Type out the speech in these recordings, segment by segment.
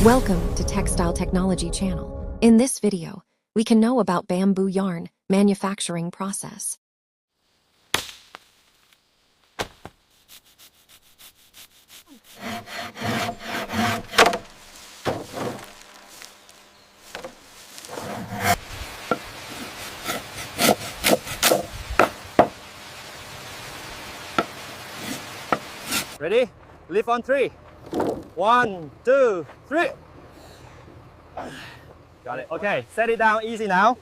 Welcome to Textile Technology Channel. In this video, we can know about bamboo yarn manufacturing process. Ready? Lift on 3. 1, 2, 3. Got it. Okay, set it down easy now.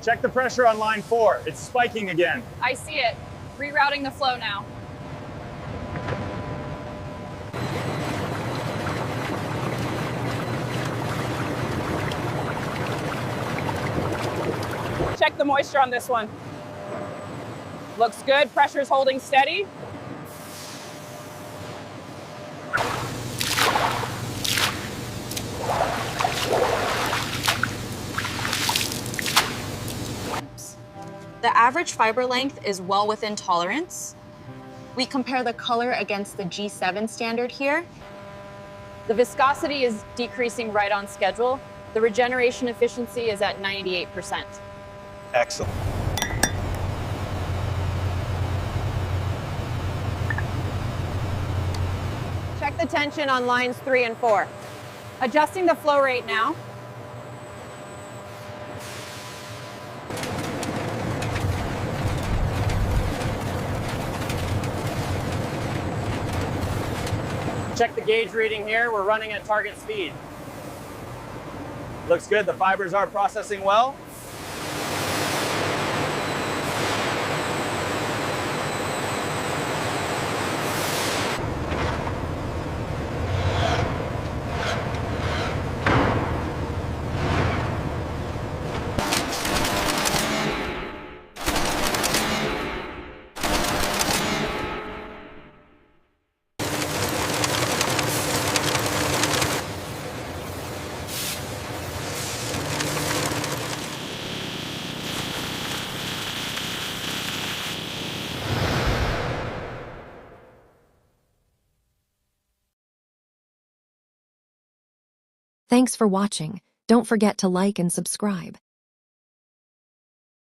Check the pressure on line 4. It's spiking again. I see it. Rerouting the flow now. Check the moisture on this one. Looks good. Pressure's holding steady. The average fiber length is well within tolerance. We compare the color against the G7 standard here. The viscosity is decreasing right on schedule. The regeneration efficiency is at 98%. Excellent. Check the tension on lines 3 and 4. Adjusting the flow rate now. Check the gauge reading here. We're running at target speed. Looks good. The fibers are processing well. Thanks for watching. Don't forget to like and subscribe.